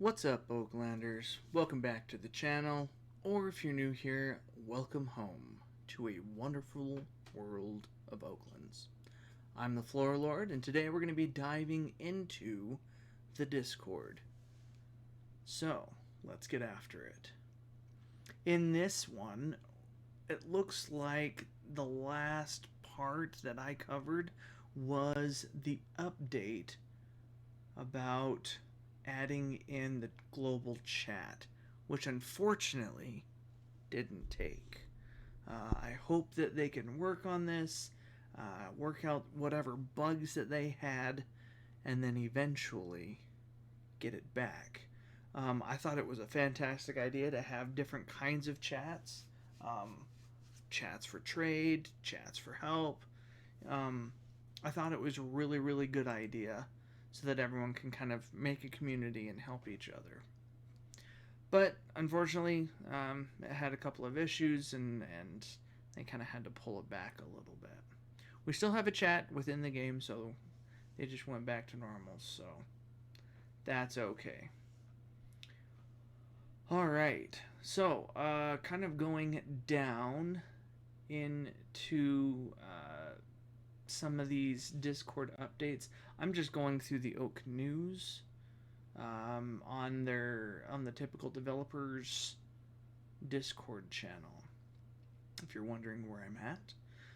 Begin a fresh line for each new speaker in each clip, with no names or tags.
What's up, Oaklanders? Welcome back to the channel, or if you're new here, welcome home to a wonderful world of Oaklands. I'm the Floor Lord, and today we're going to be diving into the Discord. So, let's get after it. In this one, it looks like the last part that I covered was the update about adding in the global chat, which unfortunately didn't take. I hope that they can work on this, work out whatever bugs that they had, and then eventually get it back. I thought it was a fantastic idea to have different kinds of chats. Chats for trade, chats for help. I thought it was a really, really good idea so that everyone can kind of make a community and help each other. But unfortunately, it had a couple of issues and they kind of had to pull it back a little bit. We still have a chat within the game, so they just went back to normal, so that's okay. Alright, so kind of going down into some of these Discord updates. I'm just going through the Oak News on the typical developers Discord channel, if you're wondering where I'm at.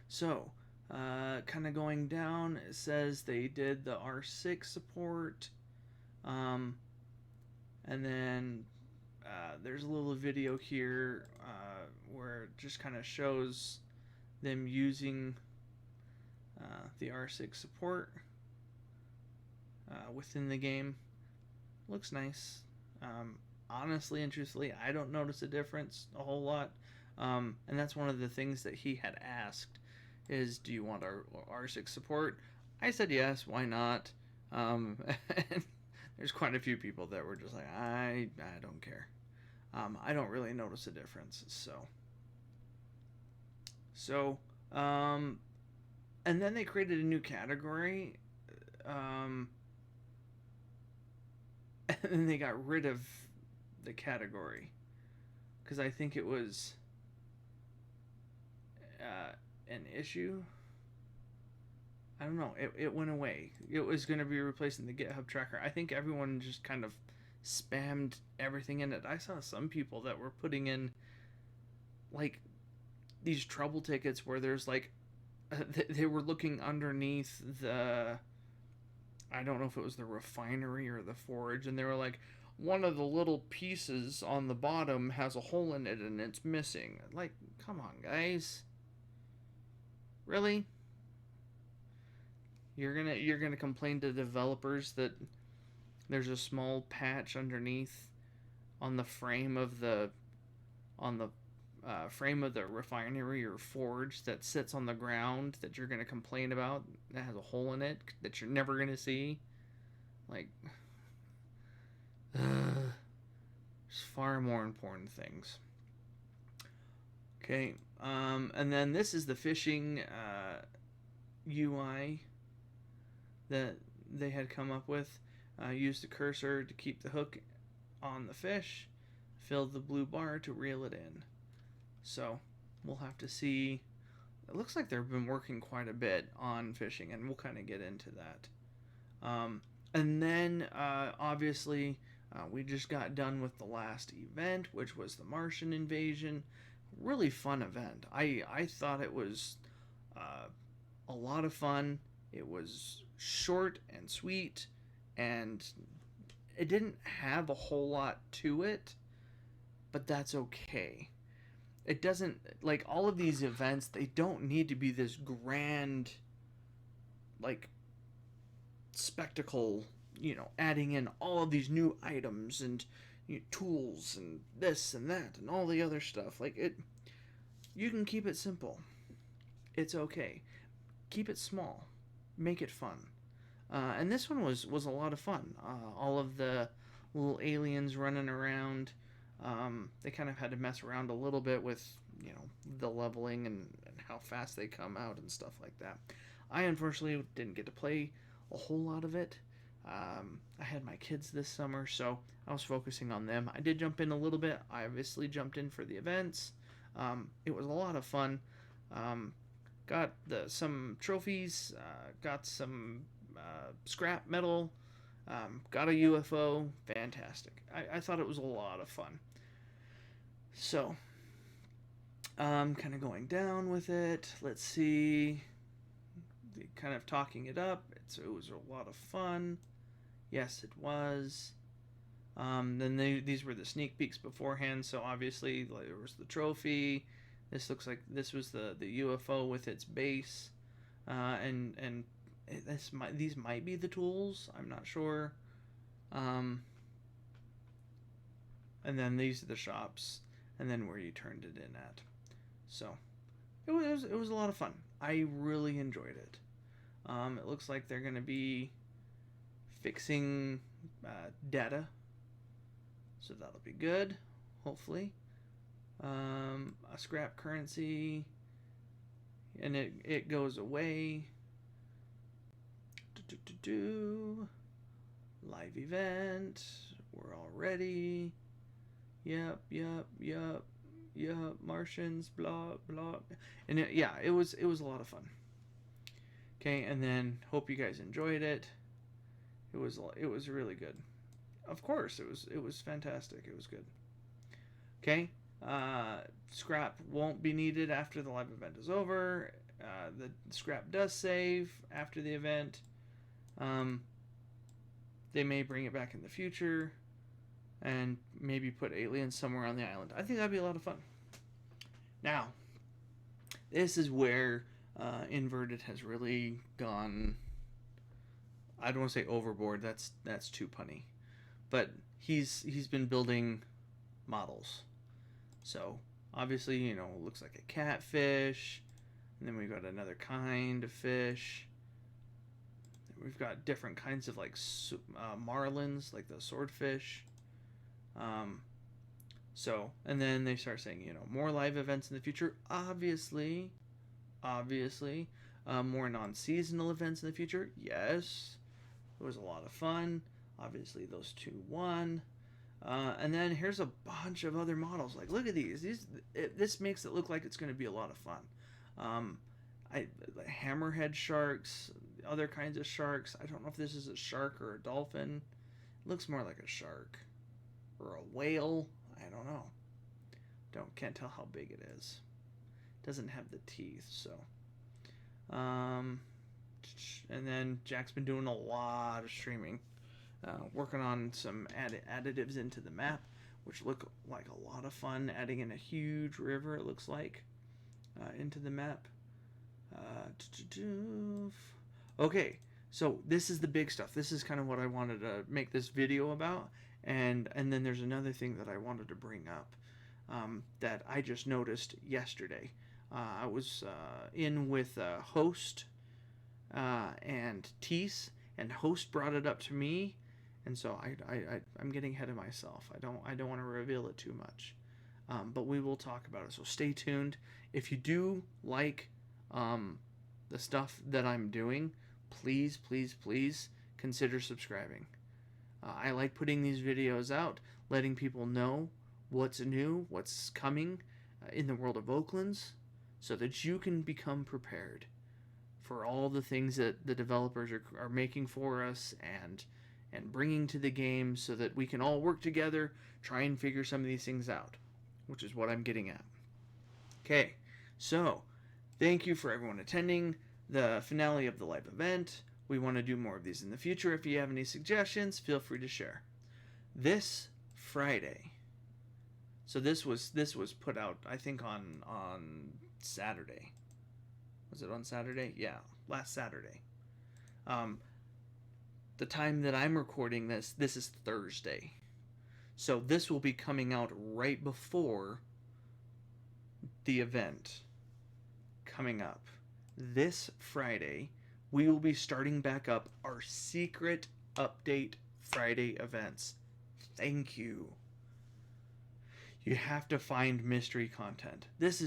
So kind of going down, it says they did the R6 support, and then there's a little video here where it just kind of shows them using the R6 support within the game. Looks nice. Honestly and truthfully, I don't notice a difference a whole lot. And that's one of the things that he had asked is, do you want our R6 support? I said yes, why not? And there's quite a few people that were just like, I don't care. I don't really notice a difference. So, and then they created a new category, and then they got rid of the category because I think it was an issue. I don't know. It went away. It was going to be replacing the GitHub tracker. I think everyone just kind of spammed everything in it. I saw some people that were putting in like these trouble tickets where there's like they were looking underneath the, I don't know if it was the refinery or the forge, and they were like, one of the little pieces on the bottom has a hole in it and it's missing. Like, come on, guys. Really? You're gonna complain to developers that there's a small patch underneath on the frame of the frame of the refinery or forge that sits on the ground that you're going to complain about that has a hole in it that you're never going to see? Like, there's far more important things. Okay, and then this is the fishing UI that they had come up with. Use the cursor to keep the hook on the fish, fill the blue bar to reel it in. So we'll have to see. It looks like they've been working quite a bit on fishing, and we'll kind of get into that. And then obviously we just got done with the last event, which was the Martian invasion. Really fun event. I thought it was a lot of fun. It was short and sweet, and it didn't have a whole lot to it, but that's okay. It doesn't, like, all of these events, they don't need to be this grand, like, spectacle, adding in all of these new items and tools and this and that and all the other stuff. Like, you can keep it simple. It's okay. Keep it small. Make it fun. And this one was a lot of fun. All of the little aliens running around. They kind of had to mess around a little bit with, the leveling and how fast they come out and stuff like that. I unfortunately didn't get to play a whole lot of it. I had my kids this summer, so I was focusing on them. I did jump in a little bit. I obviously jumped in for the events. It was a lot of fun. Um, got some trophies, got some scrap metal, got a UFO. Fantastic. I thought it was a lot of fun. So, kind of going down with it. Let's see. Kind of talking it up. It was a lot of fun. Yes, it was. Then these were the sneak peeks beforehand. So obviously there was the trophy. This looks like this was the UFO with its base, and these might be the tools. I'm not sure. And then these are the shops, and then where you turned it in at. So it was a lot of fun. I really enjoyed it. It looks like they're going to be fixing data, so that'll be good, hopefully. A scrap currency, and it goes away. Live event, we're all ready. Yep. Martians, blah blah, and it was a lot of fun. Okay, and then hope you guys enjoyed it. It was really good. Of course, it was fantastic. It was good. Okay, scrap won't be needed after the live event is over. The scrap does save after the event. They may bring it back in the future, and maybe put aliens somewhere on the island. I think that'd be a lot of fun. Now, this is where Inverted has really gone. I don't want to say overboard. That's too punny, but he's been building models. So obviously, it looks like a catfish, and then we've got another kind of fish. We've got different kinds of marlins, like the swordfish. So, and then they start saying, more live events in the future. Obviously, more non-seasonal events in the future. Yes, it was a lot of fun. Obviously, those two won. And then here's a bunch of other models. Like, look at these. This makes it look like it's going to be a lot of fun. Hammerhead sharks, other kinds of sharks. I don't know if this is a shark or a dolphin. It looks more like a shark or a whale. I don't know. Can't tell how big it is. Doesn't have the teeth, so. And then Jack's been doing a lot of streaming, working on some additives into the map, which look like a lot of fun. Adding in a huge river, it looks like, into the map. Okay, so this is the big stuff. This is kind of what I wanted to make this video about, and then there's another thing that I wanted to bring up that I just noticed yesterday. I was in with Host and Tease, and Host brought it up to me, and so I'm getting ahead of myself. I don't want to reveal it too much, but we will talk about it. So stay tuned. If you do like the stuff that I'm doing, please consider subscribing. I like putting these videos out, letting people know what's new, what's coming in the world of Oaklands, so that you can become prepared for all the things that the developers are making for us and bringing to the game, so that we can all work together, try and figure some of these things out, which is what I'm getting at. Okay, so thank you for everyone attending the finale of the live event. We want to do more of these in the future. If you have any suggestions, feel free to share. This Friday, so this was put out, I think, on Saturday. Was it on Saturday? Yeah, last Saturday. The time that I'm recording this is Thursday. So this will be coming out right before the event coming up. This Friday, we will be starting back up our secret update Friday events. Thank you. You have to find mystery content. This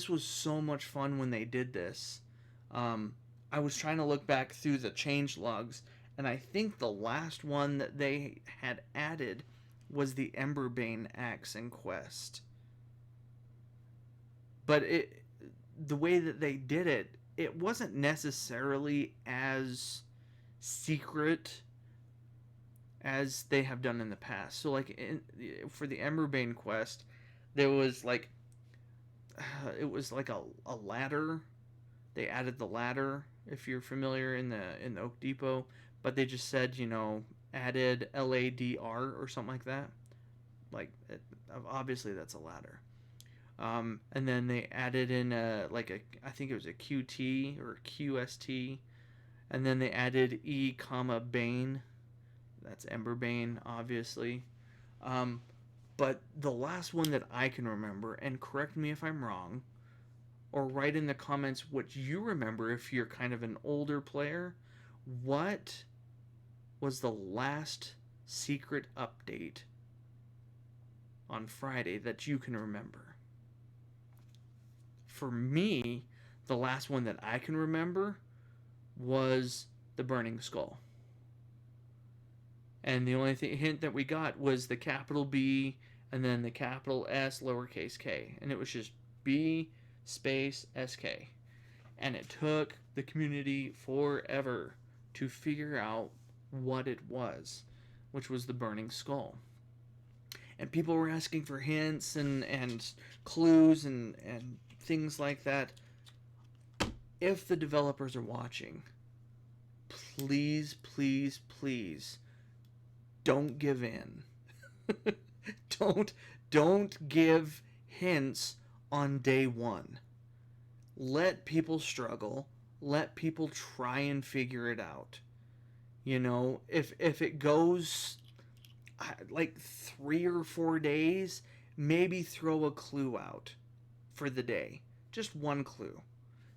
was so much fun when they did this. I was trying to look back through the change logs, And I think the last one that they had added was the Emberbane axe and quest. But the way that they did it, it wasn't necessarily as secret as they have done in the past. So like for the Emberbane quest, there was like it was like a ladder. They added the ladder if you're familiar in the Oak Depot, but they just said, added LADR or something like that. Like obviously that's a ladder. And then they added in I think it was a QT or QST, and then they added E comma Bane. That's Emberbane, obviously. Um, but the last one that I can remember, and correct me if I'm wrong, or write in the comments what you remember if you're kind of an older player. What was the last secret update on Friday that you can remember? For me, the last one that I can remember was the Burning Skull. And the only hint that we got was the capital B and then the capital S lowercase k. And it was just B space SK. And it took the community forever to figure out what it was, which was the Burning Skull. And people were asking for hints and clues and things like that. If the developers are watching, please, please, please don't give in. don't give hints on day one. Let people struggle. Let people try and figure it out. If it goes like 3 or 4 days, maybe throw a clue out for the day. Just one clue.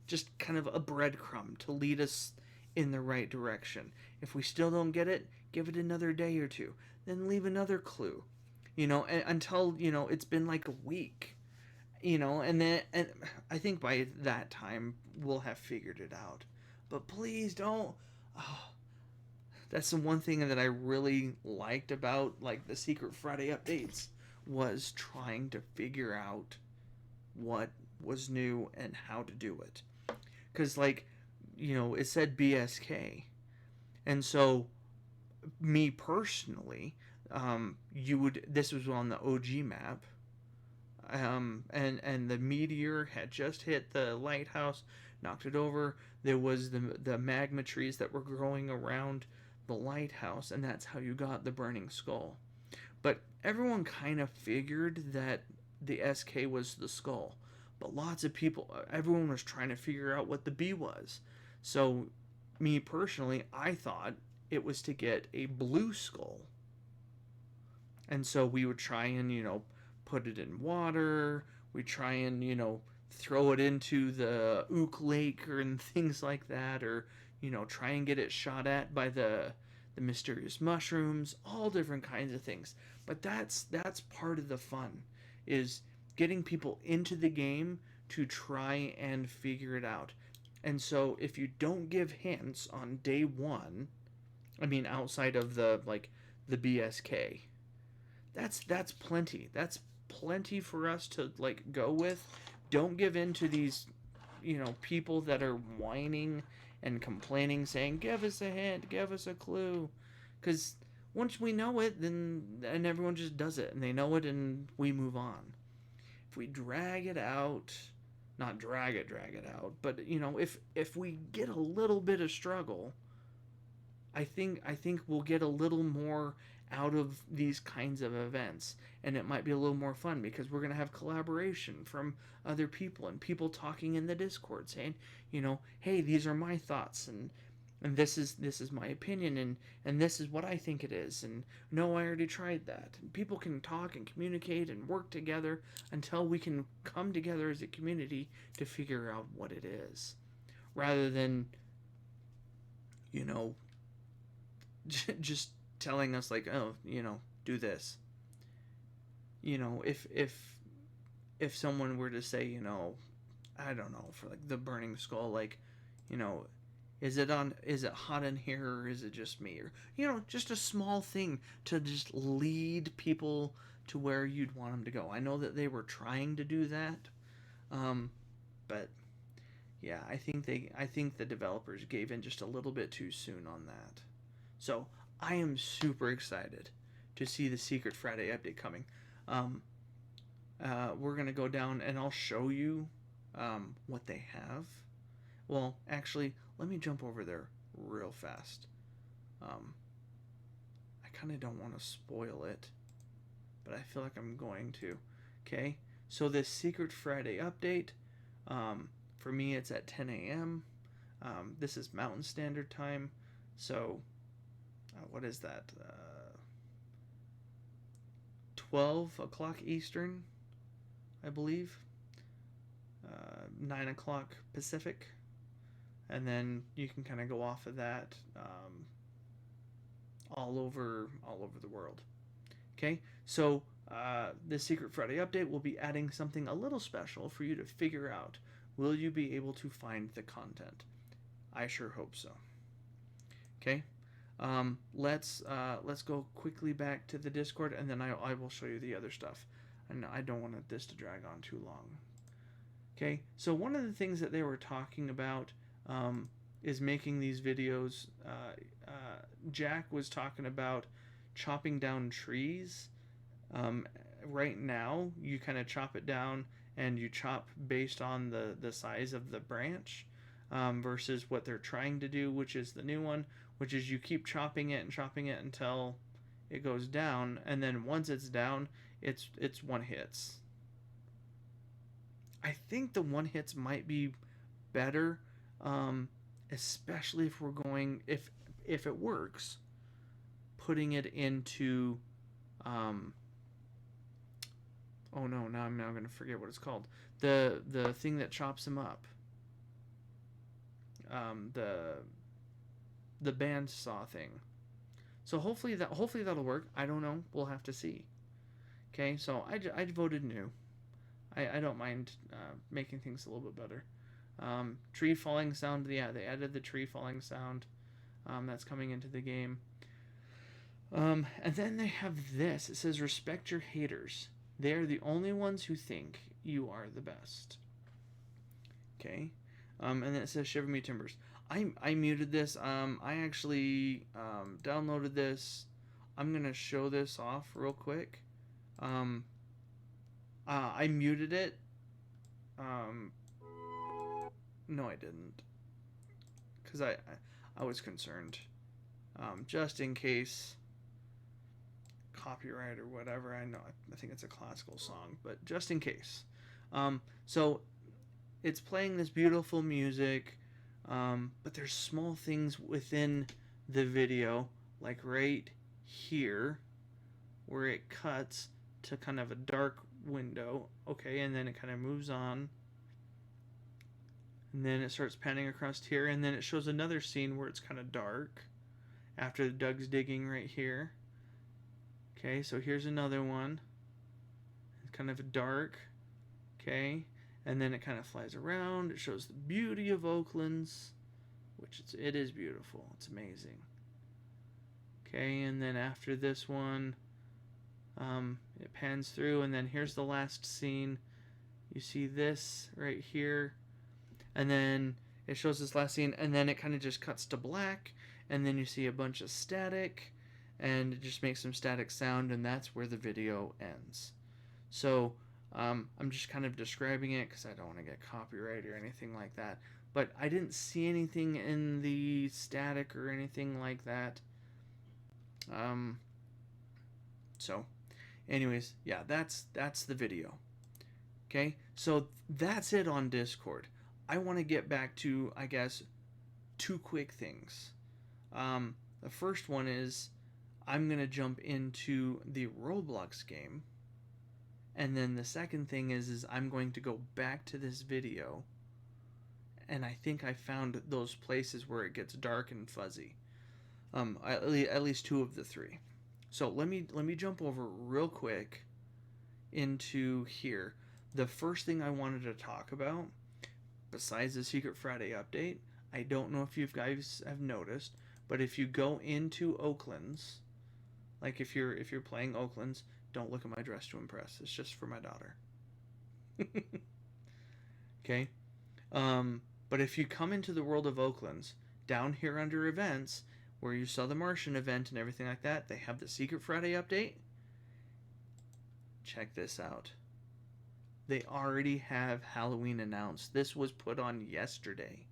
Just kind of a breadcrumb to lead us in the right direction. If we still don't get it, give it another day or two. Then leave another clue. Until, it's been like a week. And I think by that time we'll have figured it out. But please don't. Oh, that's the one thing that I really liked about like the Secret Friday updates was trying to figure out what was new and how to do it. Because it said BSK, and so me personally, this was on the OG map, and the meteor had just hit the lighthouse, knocked it over. There was the magma trees that were growing around the lighthouse, and that's how you got the Burning Skull. But everyone kind of figured that the SK was the skull, but lots of people, everyone was trying to figure out what the B was. So me personally, I thought it was to get a blue skull. And so we would try and, put it in water. We try and, throw it into the Ook Lake and things like that. Or, try and get it shot at by the mysterious mushrooms. All different kinds of things. But that's part of the fun, is getting people into the game to try and figure it out. And so if you don't give hints on day one, I mean outside of the BSK, that's plenty. That's plenty for us to go with. Don't give in to these people that are whining and complaining, saying give us a hint, give us a clue, because once we know it, then everyone just does it and they know it and we move on. If we drag it out, not drag it out, but if we get a little bit of struggle, I think we'll get a little more out of these kinds of events, and it might be a little more fun because we're going to have collaboration from other people and people talking in the Discord saying, hey, these are my thoughts, and this is my opinion, and this is what I think it is, and no, I already tried that. And people can talk and communicate and work together until we can come together as a community to figure out what it is, rather than just telling us do this. If someone were to say, I don't know, for the Burning Skull, Is it hot in here, or is it just me? Or, just a small thing to just lead people to where you'd want them to go. I know that they were trying to do that, um, but yeah, I think the developers gave in just a little bit too soon on that. So I am super excited to see the Secret Friday update coming. Um, we're gonna go down and I'll show you what they have. Well, actually, let me jump over there real fast. Um, I kind of don't want to spoil it, but I feel like I'm going to. Okay, so this Secret Friday update, for me, it's at 10 a.m. This is Mountain Standard Time, so what is that? 12 o'clock Eastern, I believe. 9 o'clock Pacific, and then you can kind of go off of that all over the world. Okay, so the Secret Friday update will be adding something a little special for you to figure out. Will you be able to find the content? I sure hope so. Okay, let's go quickly back to the Discord, and then I will show you the other stuff. And I don't want this to drag on too long. Okay, so one of the things that they were talking about is making these videos. Jack was talking about chopping down trees. Right now, you kind of chop it down and you chop based on the size of the branch versus what they're trying to do, which is the new one, which is you keep chopping it until it goes down, and then once it's down, it's one hits. I think the one hits might be better, especially if we're going if it works, putting it into oh no, now I'm going to forget what it's called. The thing that chops them up. The bandsaw thing. So hopefully that'll work. I don't know. We'll have to see. Okay, so I voted new. I don't mind making things a little bit better. Tree falling sound. Yeah, they added the tree falling sound. That's coming into the game. And then they have this. It says, respect your haters. They're the only ones who think you are the best. Okay. And then it says, shiver me timbers. I muted this. I actually downloaded this. I'm going to show this off real quick. I muted it. No, I didn't. Because I was concerned. Just in case copyright or whatever. I think it's a classical song, but just in case. So it's playing this beautiful music, but there's small things within the video, like right here, where it cuts to kind of a dark window, okay, and then it kind of moves on, and then it starts panning across here, and then it shows another scene where it's kind of dark after Doug's digging right here. Okay, so here's another one. It's kind of dark, okay, and then it kind of flies around. It shows the beauty of Oaklands, which it is beautiful. It's amazing. Okay, and then after this one, it pans through, and then here's the last scene. You see this right here, and then it shows this last scene, and then it kind of just cuts to black, and then you see a bunch of static, and it just makes some static sound, and that's where the video ends. So I'm just kind of describing it because I don't want to get copyright or anything like that, but I didn't see anything in the static or anything like that. So anyways, yeah, that's the video. Okay, so that's it on Discord. I want to get back to, I guess, two quick things. The first one is I'm going to jump into the Roblox game. And then the second thing is I'm going to go back to this video. And I think I found those places where it gets dark and fuzzy. At least two of the three. So let me jump over real quick into here. The first thing I wanted to talk about, besides the Secret Friday update, I don't know if you guys have noticed, but if you go into Oaklands, like if you're playing Oaklands, don't look at my dress to impress. It's just for my daughter. Okay. But if you come into the world of Oaklands, down here under events, where you saw the Martian event and everything like that, they have the Secret Friday update. Check this out. They already have Halloween announced. This was put on yesterday.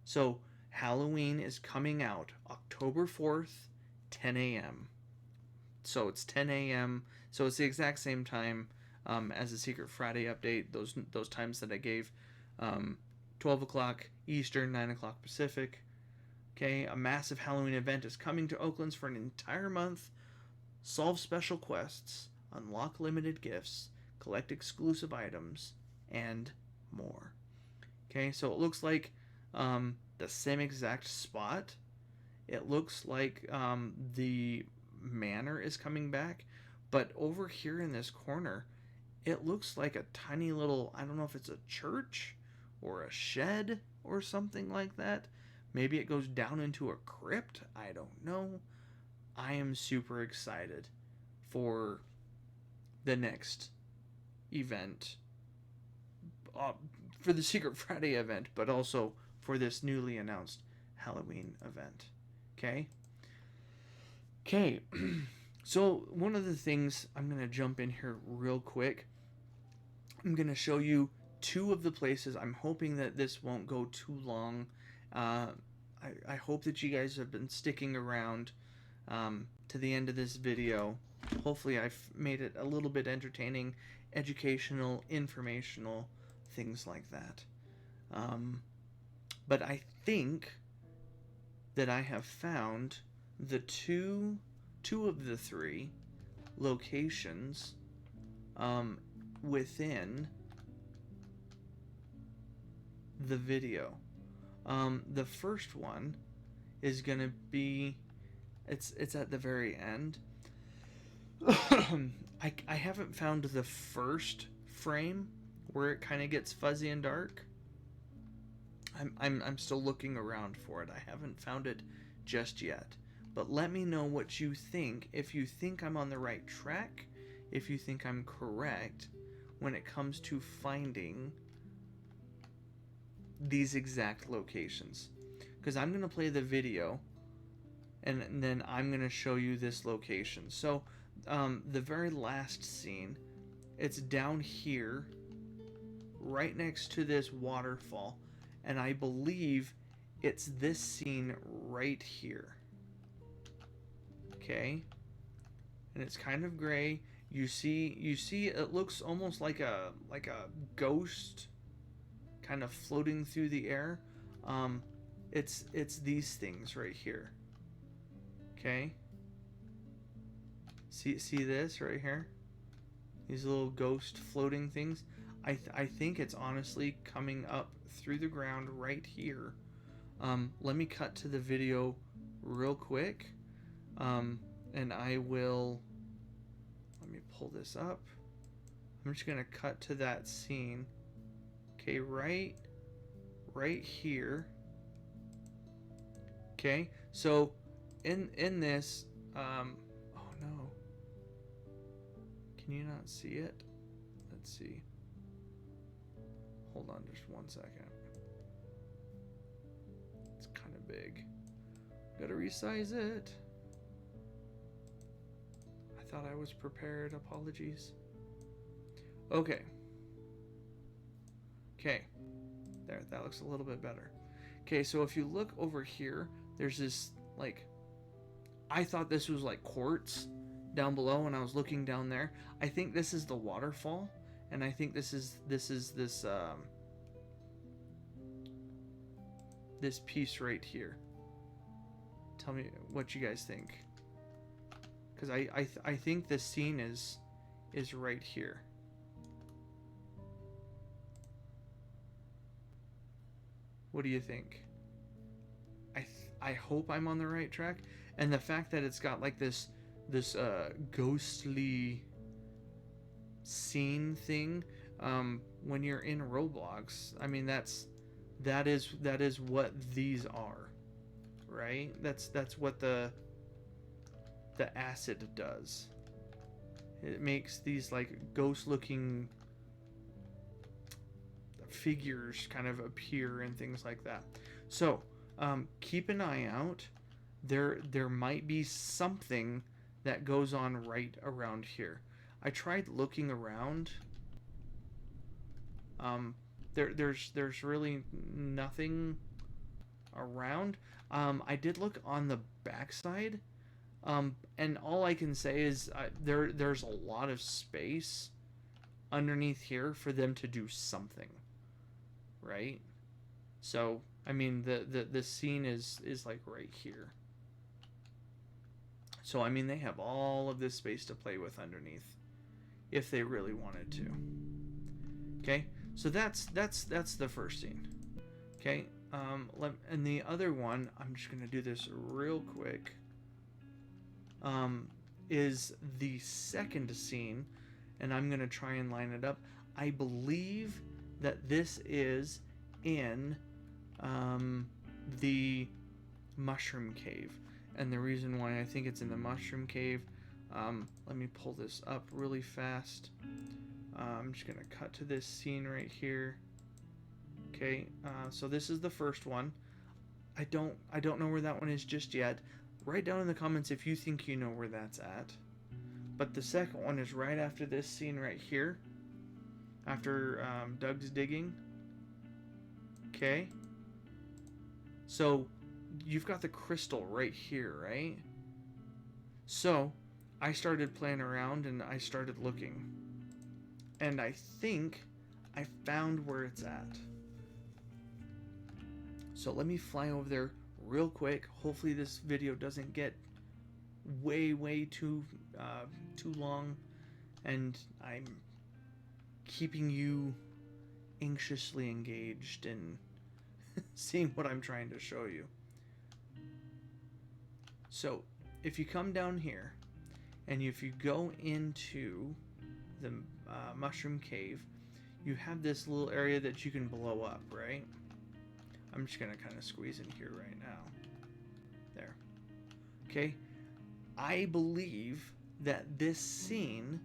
So Halloween is coming out October 4th, 10 a.m. So it's 10 a.m. So it's the exact same time as the Secret Friday update. Those times that I gave, 12 o'clock Eastern, 9 o'clock Pacific. Okay, a massive Halloween event is coming to Oaklands for an entire month. Solve special quests, unlock limited gifts, collect exclusive items, and more. Okay, so it looks like the same exact spot. It looks like the manor is coming back, but over here in this corner, it looks like a tiny little, I don't know if it's a church or a shed or something like that. Maybe it goes down into a crypt. I don't know. I am super excited for the next event, for the Secret Friday event, but also for this newly announced Halloween event. Okay? Okay. So, one of the things, I'm going to jump in here real quick. I'm going to show you two of the places. I'm hoping that this won't go too long. I hope that you guys have been sticking around to the end of this video. Hopefully I've made it a little bit entertaining, educational, informational, things like that. But I think that I have found the two of the three locations within the video. The first one is gonna be, it's at the very end. I haven't found the first frame where it kind of gets fuzzy and dark. I'm still looking around for it. I haven't found it just yet. But let me know what you think. If you think I'm on the right track, if you think I'm correct when it comes to finding these exact locations. Because I'm going to play the video and then I'm going to show you this location. So the very last scene, it's down here right next to this waterfall, and I believe it's this scene right here. Okay, and it's kind of gray. You see it looks almost like a ghost kind of floating through the air. It's these things right here. Okay, see this right here, these little ghost floating things. I think it's honestly coming up through the ground right here. Let me cut to the video real quick, and I will, let me pull this up. I'm just gonna cut to that scene. Okay, right here. Okay, so in this, oh no, can you not see it? Let's see. Hold on just 1 second. It's kind of big. Gotta resize it. I thought I was prepared. Apologies. Okay. Okay. There, that looks a little bit better. Okay, so if you look over here, there's this, like, I thought this was like quartz down below when I was looking down there. I think this is the waterfall, and I think this piece right here. Tell me what you guys think, because I think the scene is right here. What do you think? I hope I'm on the right track, and the fact that it's got like this ghostly scene thing when you're in Roblox, I mean, that's that is what these are, right? That's what the acid does. It makes these like ghost looking figures kind of appear and things like that. So keep an eye out. There might be something that goes on right around here. I tried looking around. There's really nothing around. I did look on the backside, and all I can say is there's a lot of space underneath here for them to do something, right? So I mean the scene is like right here. So I mean they have all of this space to play with underneath if they really wanted to. Okay, so that's the first scene. Okay, and the other one, I'm just gonna do this real quick. Is the second scene, and I'm gonna try and line it up. I believe that this is in the mushroom cave, and the reason why I think it's in the mushroom cave, let me pull this up really fast. I'm just gonna cut to this scene right here. Okay, so this is the first one. I don't know where that one is just yet. Write down in the comments if you think you know where that's at. But the second one is right after this scene right here. After Doug's digging. Okay. So you've got the crystal right here, right? So I started playing around and I started looking. And I think I found where it's at. So let me fly over there real quick. Hopefully this video doesn't get way too long, and I'm keeping you anxiously engaged in seeing what I'm trying to show you. So if you come down here and if you go into the mushroom cave, you have this little area that you can blow up, right? I'm just gonna kind of squeeze in here right now. There. Okay. I believe that this scene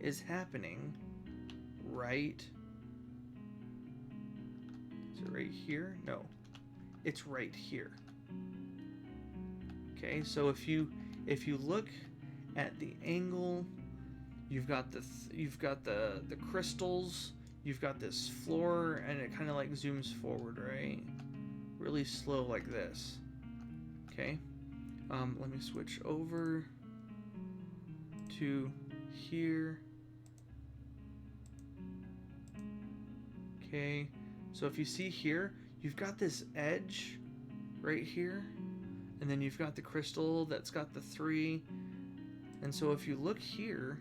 is happening right. Is it right here? No. It's right here. Okay, so if you look at the angle, you've got the crystals. You've got this floor, and it kind of like zooms forward, right? Really slow like this. Okay. Let me switch over to here. Okay. So if you see here, you've got this edge right here, and then you've got the crystal that's got the 3. And so if you look here,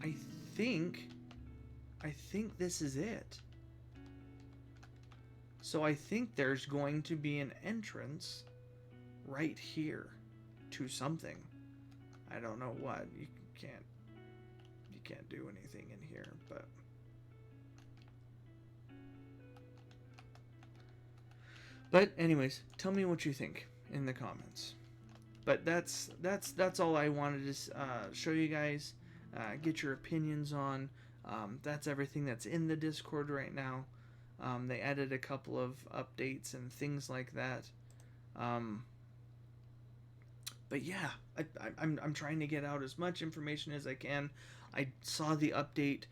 I think this is it. So I think there's going to be an entrance right here to something. I don't know what. You can't do anything in here, but anyways, tell me what you think in the comments. But that's all I wanted to show you guys, get your opinions on. That's everything that's in the Discord right now. They added a couple of updates and things like that. But yeah, I'm trying to get out as much information as I can. I saw the update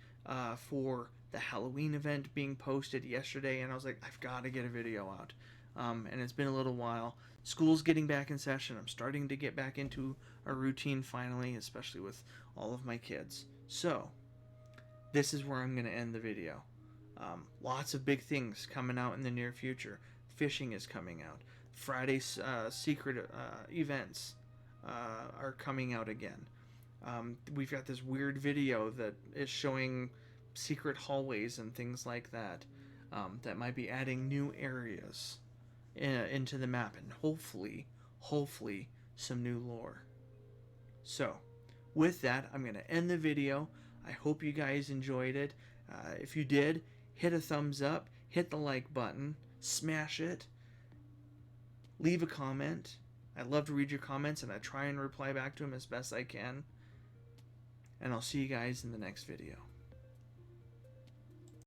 for the Halloween event being posted yesterday, and I was like, I've got to get a video out. And it's been a little while. School's getting back in session. I'm starting to get back into a routine finally, especially with all of my kids. So this is where I'm going to end the video. Lots of big things coming out in the near future. Fishing is coming out. Friday's secret events are coming out again. We've got this weird video that is showing secret hallways and things like that, that might be adding new areas into the map, and hopefully some new lore. So with that, I'm going to end the video. I hope you guys enjoyed it. If you did, hit a thumbs up, hit the like button, smash it, leave a comment. I love to read your comments, and I try and reply back to them as best I can. And I'll see you guys in the next video.